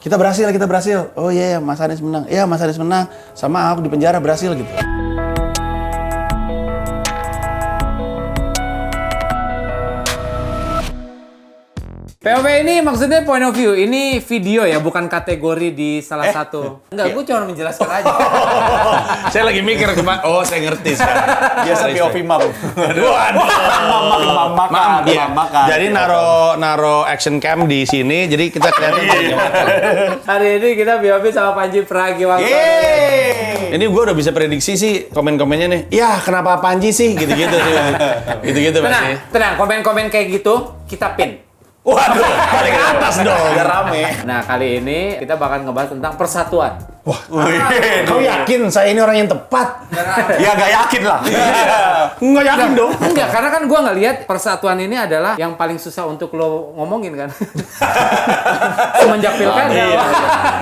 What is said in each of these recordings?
kita berhasil. Oh iya, Mas Anies menang. Iya, Mas Anies menang. Sama Ahok di penjara berhasil gitu. POV ini maksudnya point of view, ini video ya, bukan kategori di salah satu. Enggak, gue cuma menjelaskan aja. Saya lagi mikir oh saya ngerti sekarang. Biasa POV mam. Makan. Jadi naro action cam di sini, jadi kita kelihatan gimana. Hari ini kita POV sama Panji Pragiwaksono. Ini gue udah bisa prediksi sih komen-komennya nih. Ya kenapa Panji sih? Gitu-gitu sih. Gitu-gitu pasti. Tenang, komen-komen kayak gitu kita pin. Waduh, paling atas dong. Udah rame. Nah, kali ini kita bakal ngebahas tentang persatuan. Wah, kau yakin saya ini orang yang tepat? Ya gak yakin lah. Nggak yakin dong. Enggak, karena kan gua ngelihat persatuan ini adalah yang paling susah untuk lo ngomongin kan. Semenjak pilkada. Iya.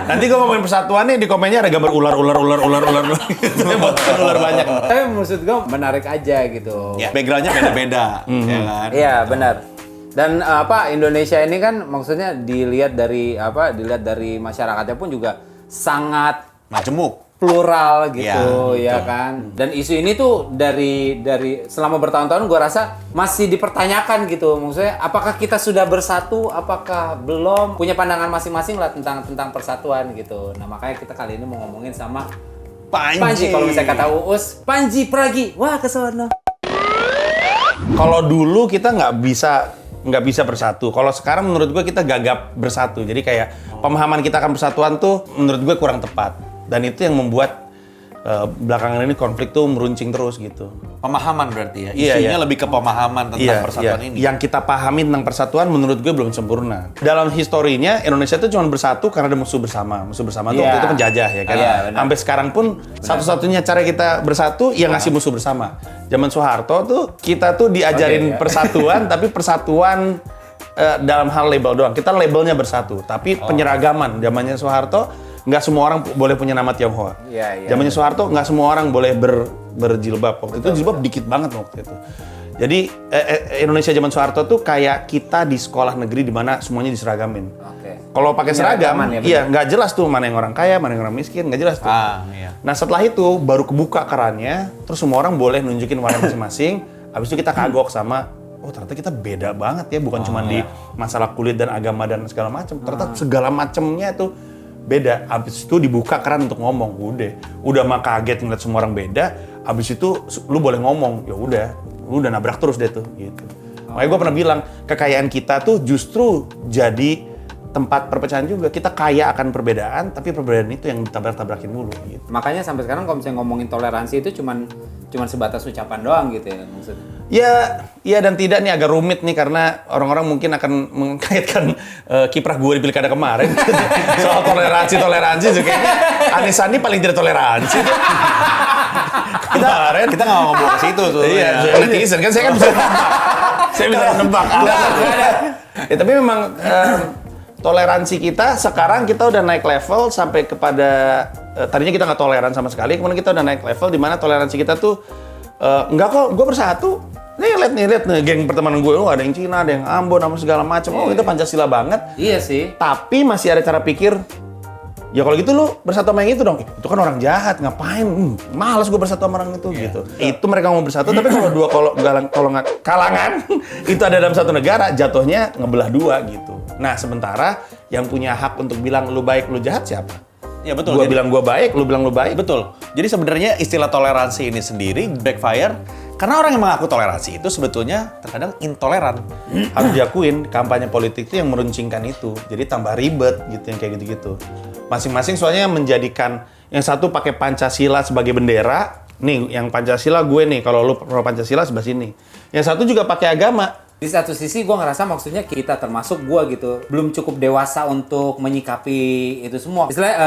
Nanti gue ngomongin persatuan nih, di komennya ada gambar ular. Saya buat ular banyak. Tapi maksud gua menarik aja gitu. Ya, backgroundnya beda-beda, ya kan? Iya, benar. Dan Indonesia ini kan maksudnya dilihat dari masyarakatnya pun juga sangat Majemuk. plural gitu, Ya, ya kan. Dan isu ini tuh dari selama bertahun-tahun gua rasa masih dipertanyakan gitu. Maksudnya apakah kita sudah bersatu, apakah belum, punya pandangan masing-masing lah tentang persatuan gitu. Nah, makanya kita kali ini mau ngomongin sama Panji. Kalau misalnya kata Uus, Panji Pragi. Wah, kesono. Kalau dulu kita nggak bisa bersatu. Kalau sekarang menurut gue kita gagap bersatu. Jadi kayak pemahaman kita akan persatuan tuh menurut gue kurang tepat. Dan itu yang membuat belakangan ini konflik tuh meruncing terus gitu. Pemahaman berarti ya? Iya, Isunya iya. lebih ke pemahaman tentang persatuan ini. Yang kita pahami tentang persatuan menurut gue belum sempurna. Dalam historinya Indonesia tuh cuma bersatu karena ada musuh bersama. Musuh bersama tuh waktu itu penjajah ya kan. Sampai sekarang pun satu-satunya cara kita bersatu ya ngasih musuh bersama. Zaman Soeharto tuh kita tuh diajarin persatuan tapi persatuan dalam hal label doang. Kita labelnya bersatu, tapi penyeragaman. Zamannya Soeharto nggak semua orang boleh punya nama Tionghoa. Zamannya Soeharto nggak semua orang boleh berjilbab. Waktu itu jilbab dikit banget waktu itu. Jadi Indonesia zaman Soeharto tuh kayak kita di sekolah negeri di mana semuanya diseragamin. Kalau pakai seragam, iya nggak jelas tuh mana yang orang kaya, mana yang orang miskin, nggak jelas tuh. Iya. Nah setelah itu baru kebuka kerannya, terus semua orang boleh nunjukin warna masing-masing. Habis itu kita kagok sama, oh ternyata kita beda banget ya, bukan cuma di masalah kulit dan agama dan segala macam. Ternyata segala macamnya itu beda. Habis itu dibuka keran untuk ngomong, udah mah kaget ngeliat semua orang beda. Habis itu lu boleh ngomong, ya udah, lu udah nabrak terus deh tuh, gitu. Makanya gue pernah bilang kekayaan kita tuh justru jadi tempat perpecahan juga. Kita kaya akan perbedaan, tapi perbedaan itu yang ditabrak-tabrakin mulu gitu. Makanya sampai sekarang kalau misalnya ngomongin toleransi itu cuman sebatas ucapan doang gitu ya maksudnya. Ya dan tidak nih agak rumit nih karena orang-orang mungkin akan mengkaitkan kiprah gue di pilkada kemarin soal toleransi itu kayaknya Anies Sandi paling tidak toleransi. Kita nggak mau bawa ke situ tuh. Iya, netizen kan saya kan bisa nebak. Ya tapi memang toleransi kita sekarang kita udah naik level sampai kepada tadinya kita nggak toleran sama sekali, kemudian kita udah naik level di mana toleransi kita tuh enggak kok, gue bersatu. Lihat nih geng pertemanan gue, ada yang Cina, ada yang Ambon, sama segala macam. Oh, itu Pancasila banget. Iya sih. Tapi masih ada cara pikir. Ya kalau gitu lu bersatu sama yang itu dong. Itu kan orang jahat, ngapain? Males gue bersatu sama orang itu gitu. Itu mereka mau bersatu, tapi kalau dua kalangan itu ada dalam satu negara, jatuhnya ngebelah dua gitu. Nah, sementara yang punya hak untuk bilang lu baik, lu jahat siapa? Ya betul. Gua bilang gua baik, lu bilang lu baik. Betul. Jadi sebenarnya istilah toleransi ini sendiri backfire karena orang yang mengaku toleransi itu sebetulnya terkadang intoleran. Harus diakuin, kampanye politik itu yang meruncingkan itu. Jadi tambah ribet gitu, yang kayak gitu-gitu. Masing-masing soalnya menjadikan yang satu pakai Pancasila sebagai bendera. Nih, yang Pancasila gue nih, kalau lu pro Pancasila sebelah sini. Yang satu juga pakai agama. Di satu sisi gue ngerasa maksudnya kita termasuk gue gitu belum cukup dewasa untuk menyikapi itu semua. Istilahnya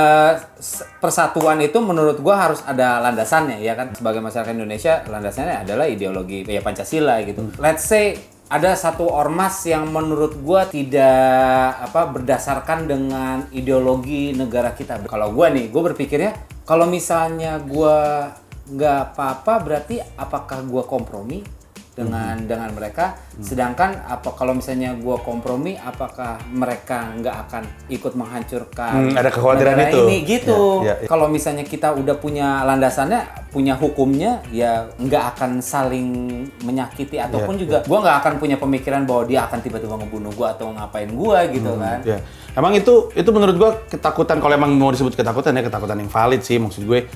persatuan itu menurut gue harus ada landasannya ya kan. Sebagai masyarakat Indonesia landasannya adalah ideologi ya Pancasila gitu. Let's say ada satu ormas yang menurut gue tidak berdasarkan dengan ideologi negara kita. Kalau gue nih, gue berpikirnya kalau misalnya gue nggak apa-apa berarti apakah gue kompromi dengan mereka. Sedangkan kalau misalnya gue kompromi, apakah mereka nggak akan ikut menghancurkan ada kekhawatiran itu ini gitu. Ya. Kalau misalnya kita udah punya landasannya, punya hukumnya, ya nggak akan saling menyakiti ataupun juga gue nggak akan punya pemikiran bahwa dia akan tiba-tiba ngebunuh gue atau ngapain gue gitu kan. Ya. Emang itu menurut gue ketakutan, kalau emang mau disebut ketakutan ya ketakutan yang valid sih. Maksud gue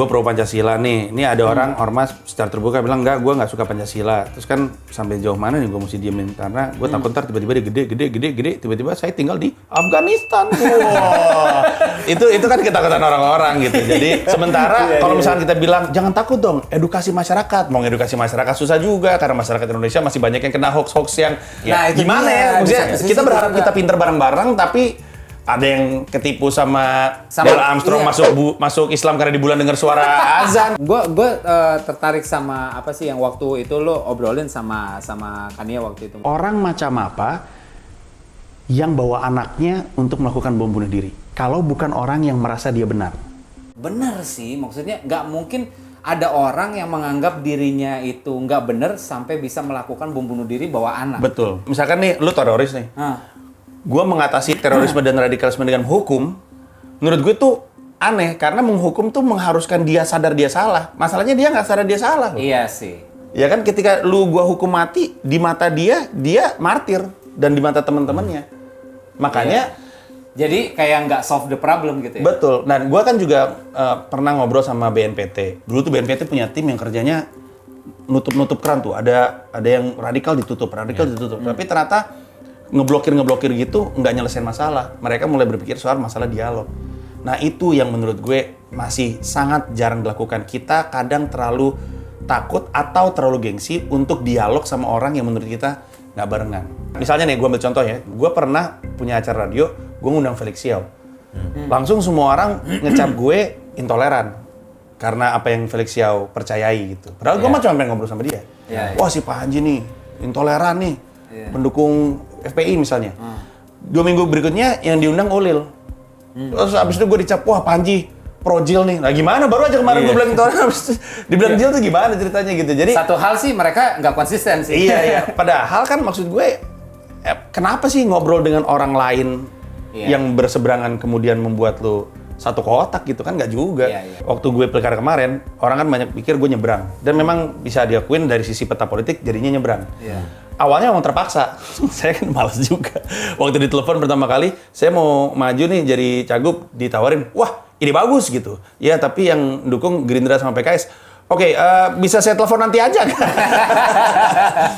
pro Pancasila nih. Ini ada orang ormas secara terbuka bilang gue nggak suka Pancasila. Terus kan sampai jauh mana nih gue mesti diemin, karena gue takut ntar tiba-tiba dia gede, tiba-tiba saya tinggal di Afghanistan. Wow. itu kan ketakutan orang-orang gitu. Jadi sementara kalau misalnya kita bilang jangan takut dong, edukasi masyarakat. Mau edukasi masyarakat susah juga karena masyarakat Indonesia masih banyak yang kena hoax-hoax yang gimana ya? Maksudnya kita berharap kita pinter bareng-bareng, tapi ada yang ketipu sama Neil Armstrong masuk Islam karena di bulan dengar suara azan. Gue tertarik sama apa sih yang waktu itu lo obrolin sama Kania waktu itu. Orang macam apa yang bawa anaknya untuk melakukan bom bunuh diri? Kalau bukan orang yang merasa dia benar. Benar sih, maksudnya nggak mungkin ada orang yang menganggap dirinya itu nggak benar sampai bisa melakukan bom bunuh diri bawa anak. Betul. Misalkan nih, lu teroris nih. Gue mengatasi terorisme dan radikalisme dengan hukum, menurut gue tuh aneh, karena menghukum tuh mengharuskan dia sadar dia salah. Masalahnya dia nggak sadar dia salah. Iya sih. Ya kan, ketika gua hukum mati, di mata dia martir, dan di mata teman-temannya. Makanya jadi kayak nggak solve the problem gitu ya? Betul. Nah, gue kan juga pernah ngobrol sama BNPT. Dulu tuh BNPT punya tim yang kerjanya nutup keran tuh. Ada yang radikal ditutup. Tapi ternyata ngeblokir gitu nggak nyelesain masalah. Mereka mulai berpikir soal masalah dialog. Nah, itu yang menurut gue masih sangat jarang dilakukan. Kita kadang terlalu takut atau terlalu gengsi untuk dialog sama orang yang menurut kita nggak barengan. Misalnya nih, gue ambil contoh ya. Gue pernah punya acara radio, gue ngundang Felix Xiao. Langsung semua orang ngecap gue intoleran karena apa yang Felix Xiao percayai gitu. Padahal gue mah cuma pengen ngobrol sama dia. Wah, si Panji nih intoleran nih, pendukung FPI misalnya. 2 minggu berikutnya yang diundang Ulil. Terus abis itu gue dicap, wah Panji pro-Jil nih. Nah gimana, baru aja kemarin gue bilang intoleran, dibilang Jil tuh gimana ceritanya gitu. Jadi satu hal sih, mereka nggak konsisten sih. Iya. Padahal kan maksud gue, kenapa sih ngobrol dengan orang lain yang berseberangan kemudian membuat lo satu kotak gitu kan? Nggak juga. Waktu gue pilkada kemarin, orang kan banyak pikir gue nyebrang. Dan memang bisa diakuin dari sisi peta politik jadinya nyebrang. Awalnya memang terpaksa, saya kan malas juga. Waktu ditelepon pertama kali, saya mau maju nih jadi cagup, ditawarin, wah ini bagus gitu. Ya tapi yang dukung Gerindra sama PKS. Oke, bisa saya telepon nanti aja.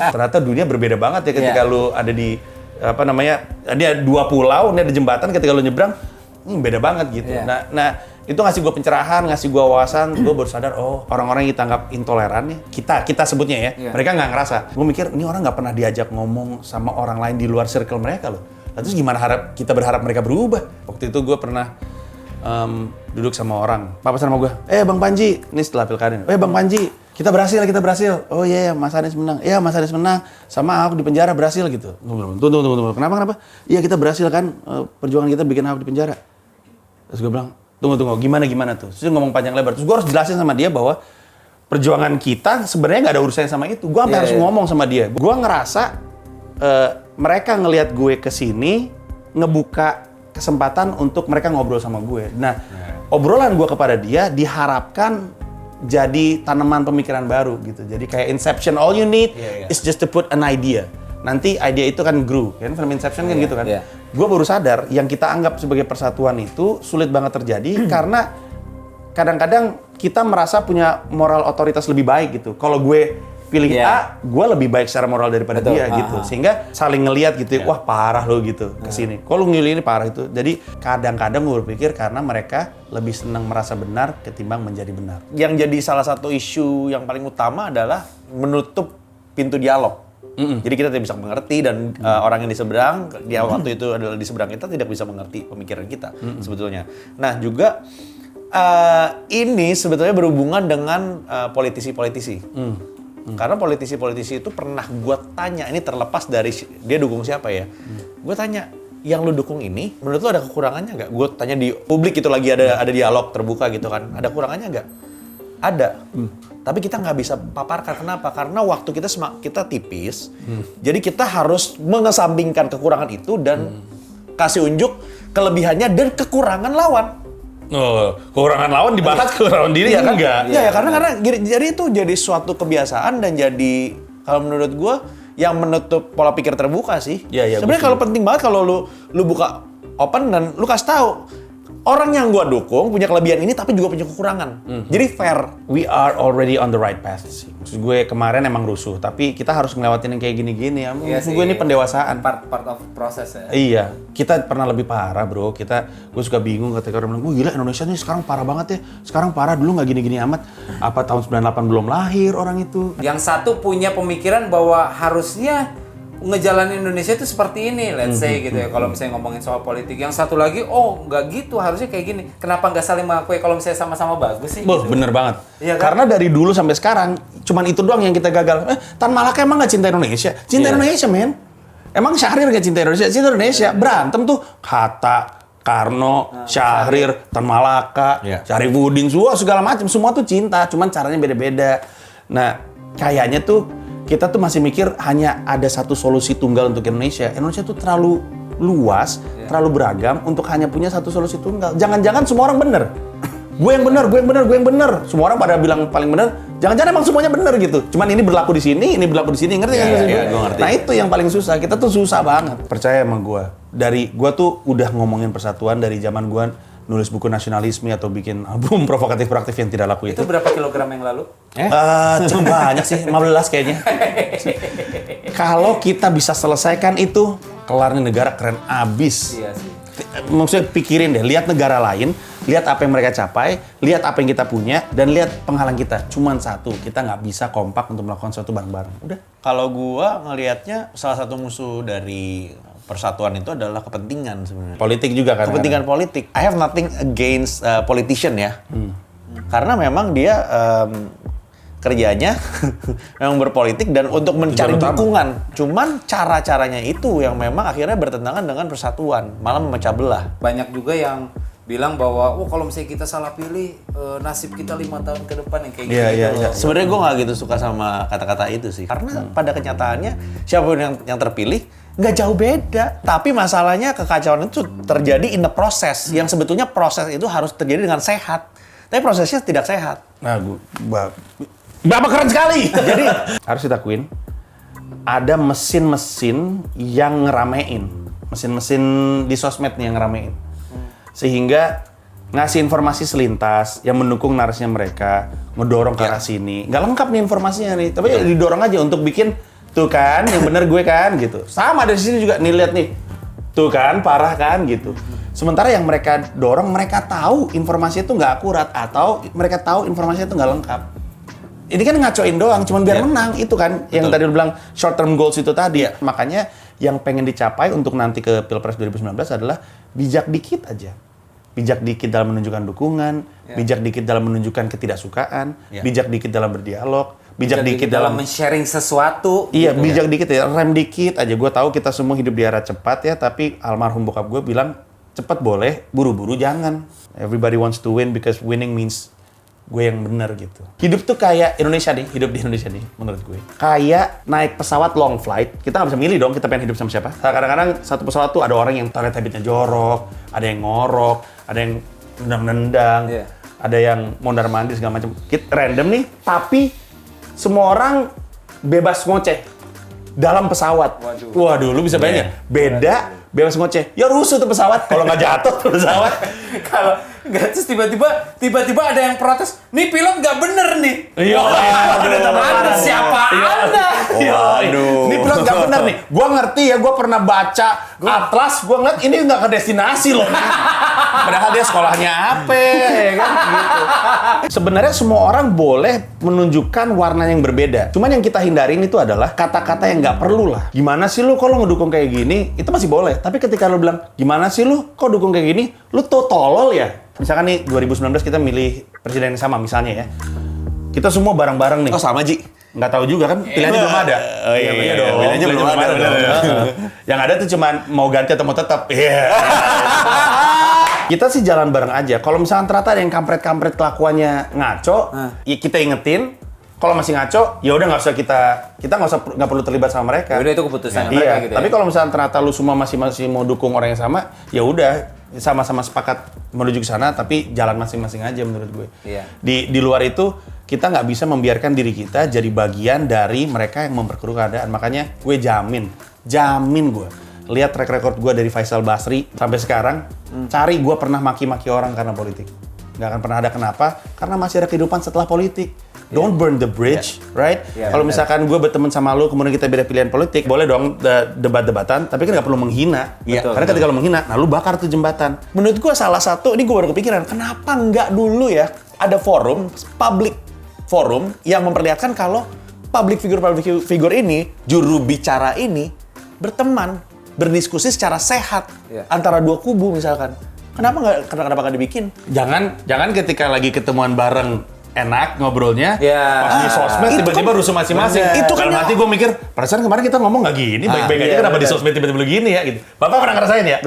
Ternyata dunia berbeda banget ya ketika lu ada di, ada 2 pulau, ini ada jembatan, ketika lu nyebrang, ini beda banget gitu. Nah, itu ngasih gue pencerahan, ngasih gue wawasan, gue baru sadar, oh orang-orang yang kita anggap intoleran nih, kita sebutnya ya, mereka nggak ngerasa. Gue mikir, ini orang nggak pernah diajak ngomong sama orang lain di luar circle mereka loh. Lalu terus gimana kita berharap mereka berubah? Waktu itu gue pernah duduk sama orang, papasan sama gue, Bang Panji, ini setelah pilkada, Bang Panji, kita berhasil. Oh iya, Mas Anies menang. Iya, Mas Anies menang. Sama Ahok di penjara berhasil gitu. Tunggu. Kenapa? Iya, kita berhasil kan, perjuangan kita bikin Ahok di penjara. Terus gue bilang, tunggu, gimana tuh? Terus dia ngomong panjang lebar. Terus gue harus jelasin sama dia bahwa perjuangan kita sebenarnya nggak ada urusannya sama itu. Gue harus ngomong sama dia. Gue ngerasa mereka ngelihat gue kesini, ngebuka kesempatan untuk mereka ngobrol sama gue. Nah, obrolan gue kepada dia diharapkan jadi tanaman pemikiran baru gitu. Jadi kayak Inception, all you need is just to put an idea. Nanti ide itu kan grow, kan film Inception kan gitu kan. Gue baru sadar yang kita anggap sebagai persatuan itu sulit banget terjadi karena kadang-kadang kita merasa punya moral otoritas lebih baik gitu. Kalau gue pilih A, gue lebih baik secara moral daripada dia gitu. Sehingga saling ngelihat gitu, wah parah lo gitu kesini. Kalau ngilih ini parah itu. Jadi kadang-kadang gue berpikir karena mereka lebih senang merasa benar ketimbang menjadi benar. Yang jadi salah satu isu yang paling utama adalah menutup pintu dialog. Jadi kita tidak bisa mengerti dan orang yang di seberang, dia waktu itu adalah di seberang kita tidak bisa mengerti pemikiran kita sebetulnya. Nah juga ini sebetulnya berhubungan dengan politisi-politisi. Karena politisi-politisi itu pernah gue tanya, ini terlepas dari dia dukung siapa ya. Gue tanya, yang lu dukung ini, menurut lu ada kekurangannya nggak? Gue tanya di publik itu lagi ada dialog terbuka gitu kan, ada kekurangannya nggak? Ada. Tapi kita nggak bisa paparkan. Kenapa? Karena waktu kita tipis. Jadi kita harus mengesampingkan kekurangan itu dan kasih unjuk kelebihannya dan kekurangan lawan. Oh, kekurangan lawan dibahas, kekurangan diri Iya kan? enggak. Iya, karena jadi itu jadi suatu kebiasaan dan jadi kalau menurut gua yang menutup pola pikir terbuka sih. Iya, Sebenarnya kalau penting banget kalau lu buka open dan lu kasih tahu orang yang gua dukung punya kelebihan ini tapi juga punya kekurangan. Jadi fair. We are already on the right path sih. Maksud gue kemarin emang rusuh, tapi kita harus ngelewatin yang kayak gini-gini ya. Maksud gue ini pendewasaan. Part of proses ya. Iya, kita pernah lebih parah bro. Gue suka bingung ketika orang bilang, "Wah gila Indonesia nih sekarang parah banget ya. Sekarang parah, dulu nggak gini-gini amat." Apa tahun 98 belum lahir orang itu? Yang satu punya pemikiran bahwa harusnya ngejalanin Indonesia itu seperti ini, let's say gitu ya. Kalau misalnya ngomongin soal politik, yang satu lagi, oh nggak gitu, harusnya kayak gini. Kenapa nggak saling mengakui kalau misalnya sama-sama bagus sih? Boh, gitu. bener banget. Iya kan? Karena dari dulu sampai sekarang, cuman itu doang yang kita gagal. Tan Malaka emang nggak cinta Indonesia? Cinta Indonesia, men. Emang Syahrir nggak cinta Indonesia? Cinta Indonesia. Berantem tuh Hatta, Karno, Syahrir, Tan Malaka, Syarifudin, segala macam. Semua tuh cinta, cuman caranya beda-beda. Nah, kayaknya tuh kita tuh masih mikir hanya ada satu solusi tunggal untuk Indonesia. Indonesia tuh terlalu luas, terlalu beragam untuk hanya punya satu solusi tunggal. Jangan-jangan semua orang bener. Gue yang bener. Semua orang pada bilang paling bener. Jangan-jangan emang semuanya bener gitu. Cuman ini berlaku di sini, ini berlaku di sini. Ngerti kan? Iya, gue ngerti. Nah itu yang paling susah. Kita tuh susah banget. Percaya sama gue. Gue tuh udah ngomongin persatuan dari zaman gue nulis buku nasionalisme atau bikin album provokatif-proaktif yang tidak laku itu. Itu berapa kilogram yang lalu? Cukup banyak sih, 15 kayaknya. Kalau kita bisa selesaikan itu, kelar nih negara keren abis. Iya sih. Maksudnya pikirin deh, lihat negara lain, lihat apa yang mereka capai, lihat apa yang kita punya, dan lihat penghalang kita. Cuman satu, kita nggak bisa kompak untuk melakukan sesuatu bareng-bareng. Udah. Kalau gua ngelihatnya salah satu musuh dari persatuan itu adalah kepentingan sebenarnya. Politik juga kan? Kepentingan politik. I have nothing against politician ya. Karena memang dia kerjanya memang berpolitik dan untuk mencari dukungan. Cuman cara-caranya itu yang memang akhirnya bertentangan dengan persatuan, malah memecah belah. Banyak juga yang bilang bahwa, kalau misalnya kita salah pilih, nasib kita 5 tahun ke depan yang kayak gitu. Iya. Sebenarnya gue nggak gitu suka sama kata-kata itu sih. Karena pada kenyataannya siapapun yang terpilih nggak jauh beda. Tapi masalahnya kekacauan itu terjadi in the process. Yang sebetulnya proses itu harus terjadi dengan sehat. Tapi prosesnya tidak sehat. Nah, Bapak keren sekali. Jadi harus ditakuin, ada mesin-mesin yang ngeramein. Mesin-mesin di sosmed nih yang ngeramein. Sehingga ngasih informasi selintas yang mendukung narasinya mereka, ngedorong ke arah sini. Nggak lengkap nih informasinya nih, tapi didorong aja untuk bikin, tuh kan, yang bener gue kan, gitu. Sama dari sini juga, nih lihat nih. Tuh kan, parah kan, gitu. Sementara yang mereka dorong, mereka tahu informasi itu nggak akurat, atau mereka tahu informasi itu nggak lengkap. Ini kan ngacoin doang, cuman biar menang, itu kan. Yang tadi lu bilang, short term goals itu tadi. Makanya yang pengen dicapai untuk nanti ke Pilpres 2019 adalah bijak dikit aja. Bijak dikit dalam menunjukkan dukungan, bijak dikit dalam menunjukkan ketidaksukaan, bijak dikit dalam berdialog, bijak dikit dalam men-sharing sesuatu. Iya, gitu bijak dikit ya, rem dikit aja. Gue tahu kita semua hidup di era cepat ya, tapi almarhum bokap gue bilang, cepat boleh, buru-buru jangan. Everybody wants to win because winning means gue yang bener gitu. Hidup tuh kayak Indonesia nih, hidup di Indonesia nih menurut gue. Kayak naik pesawat long flight, kita nggak bisa milih dong kita pengen hidup sama siapa. Kadang-kadang satu pesawat tuh ada orang yang toilet habitnya jorok, ada yang ngorok, ada yang nendang-nendang, ada yang mondar-mandir segala macam. Kita random nih, tapi semua orang bebas ngoceh dalam pesawat. Waduh, lu bisa bayangin? Beda, bebas ngoceh. Ya rusuh tuh pesawat kalau nggak jatuh tuh pesawat. Kalau nggak, terus tiba-tiba ada yang protes, nih pilot nggak bener nih. Iya. Anda siapa Anda? Ini pilot nggak bener nih. Gua ngerti ya, gua pernah baca atlas, gua ngeliat ini nggak ke destinasi loh. Padahal dia sekolahnya apa, ya kan? Gitu. Sebenarnya semua orang boleh menunjukkan warna yang berbeda. Cuman yang kita hindarin itu adalah kata-kata yang nggak perlu lah. Gimana sih lu kalau ngedukung kayak gini? Itu masih boleh. Tapi ketika lu bilang, gimana sih lu kok dukung kayak gini? Lu tuh tolol ya? Misalkan nih 2019 kita milih presiden yang sama misalnya ya. Kita semua bareng-bareng nih. Oh sama Ji? Nggak tahu juga kan, pilihannya belum ada. Oh iya dong. Pilihannya belum ada. Yang ada tuh cuman mau ganti atau mau tetap. Iya. Kita sih jalan bareng aja. Kalau misalnya ternyata ada yang kampret-kampret kelakuannya ngaco, ya kita ingetin. Kalau masih ngaco, ya udah nggak perlu terlibat sama mereka. Ya udah itu keputusan mereka Iya. gitu. Tapi kalau misalnya ternyata lu semua masih mau dukung orang yang sama, ya udah sama-sama sepakat menuju ke sana, tapi jalan masing-masing aja menurut gue. Iya. Di luar itu kita nggak bisa membiarkan diri kita jadi bagian dari mereka yang memperkeruh keadaan. Makanya gue jamin gue. Lihat track record gue dari Faisal Basri sampai sekarang, cari gue pernah maki-maki orang karena politik. Nggak akan pernah ada kenapa, karena masih ada kehidupan setelah politik. Don't burn the bridge, right? Kalau misalkan gue berteman sama lu, kemudian kita beda pilihan politik, boleh dong debat-debatan, tapi kan nggak perlu menghina. Karena ketika lu menghina, nah lu bakar tuh jembatan. Menurut gue salah satu, ini gue baru kepikiran, kenapa nggak dulu ya ada forum, public forum yang memperlihatkan kalau public figure ini, juru bicara ini, berteman, berdiskusi secara sehat antara dua kubu misalkan. Kenapa nggak dibikin? Jangan ketika lagi ketemuan bareng enak ngobrolnya, pas di sosmed tiba-tiba rusuh masing-masing. Itu kan nanti gue mikir, perasaan kemarin kita ngomong nggak gini, baik-baik aja kenapa di sosmed tiba-tiba gini ya gitu. Bapak pernah ngerasain ya?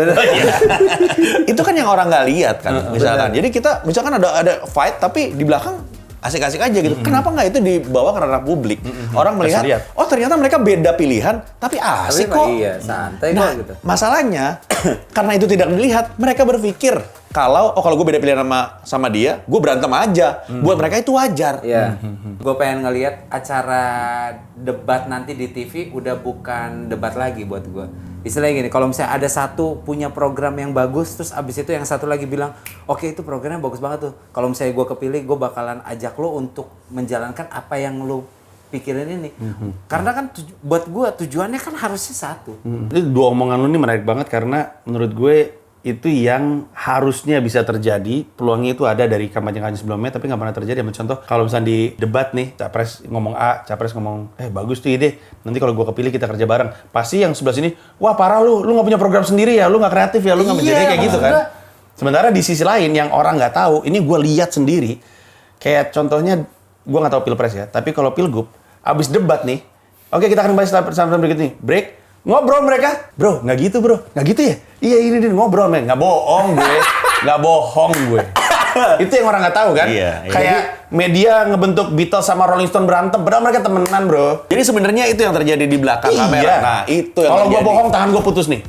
Itu kan yang orang nggak lihat kan, misalkan. Jadi kita misalkan ada fight tapi di belakang asik-asik aja gitu. Kenapa nggak itu dibawa ke ranah publik? Orang melihat, oh ternyata mereka beda pilihan, tapi asik kok. Iya, santai Nah, kok gitu. masalahnya karena itu tidak dilihat, mereka berpikir kalau gue beda pilihan sama dia, gue berantem aja. Buat mereka itu wajar. Iya. Gue pengen ngelihat acara debat nanti di TV udah bukan debat lagi buat gue. Istilahnya gini, kalau misalnya ada satu punya program yang bagus, terus abis itu yang satu lagi bilang, oke itu programnya bagus banget tuh. Kalau misalnya gue kepilih, gue bakalan ajak lo untuk menjalankan apa yang lo pikirin ini. Karena kan buat gue tujuannya kan harusnya satu. Ini dua omongan lu ini menarik banget karena menurut gue itu yang harusnya bisa terjadi, peluangnya itu ada dari kampanye-kampanye sebelumnya, tapi nggak pernah terjadi. Ambil contoh, kalau misalnya di debat nih, capres ngomong A, capres ngomong, bagus tuh ide, nanti kalau gue kepilih kita kerja bareng. Pasti yang sebelah sini, wah parah lu nggak punya program sendiri ya, lu nggak kreatif ya, lu nggak menjadi kayak gitu kan. Sementara di sisi lain, yang orang nggak tahu, ini gue lihat sendiri, kayak contohnya, gue nggak tahu pilpres ya, tapi kalau pilgub, abis debat nih, oke kita akan bahas sampai berikut nih, break, ngobrol mereka, bro, nggak gitu bro, nggak gitu ya? Iya ini ngobrol men, nggak bohong gue, Itu yang orang nggak tahu kan? Iya. Kayak media ngebentuk Beatles sama Rolling Stone berantem, padahal mereka temenan bro. Jadi sebenarnya itu yang terjadi di belakang kamera. Nah itu yang kalau gue bohong, tangan gue putus nih.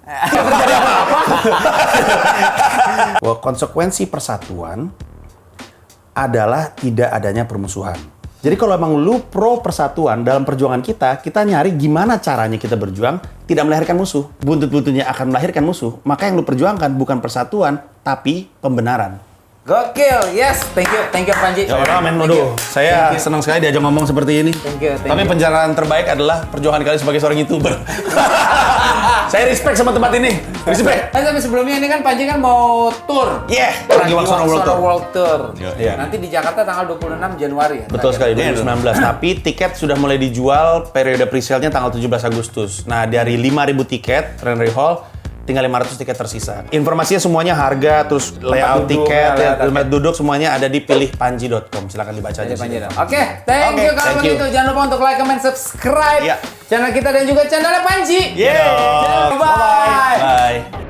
Tidak terjadi apa-apa. Bahwa konsekuensi persatuan adalah tidak adanya permusuhan. Jadi kalau emang lu pro persatuan dalam perjuangan kita nyari gimana caranya kita berjuang tidak melahirkan musuh. Buntut-buntutnya akan melahirkan musuh. Maka yang lu perjuangkan bukan persatuan, tapi pembenaran. Gokil, yes, thank you Panji. Ya Allah, men, aduh, saya senang sekali diajak ngomong seperti ini. Thank you. Tapi pencapaian terbaik adalah perjuangan kalian sebagai seorang YouTuber. Saya respect sama tempat ini. Respect. Tapi sebelumnya ini kan Panji kan mau tour. Lagi Waksono World Tour. Iya. Nanti di Jakarta tanggal 26 Januari ya. Betul sekali, 2019. Tapi tiket sudah mulai dijual, periode pre-sale-nya tanggal 17 Agustus. Nah, dari 5.000 tiket, Renry Hall, tinggal 500 tiket tersisa. Informasinya semuanya harga, terus layout tiket, tempat duduk semuanya ada di pilihpanji.com. Silakan dibaca aja. Oke, thank you kalau begitu. Jangan lupa untuk like, comment, subscribe channel kita dan juga channelnya Panji. Bye.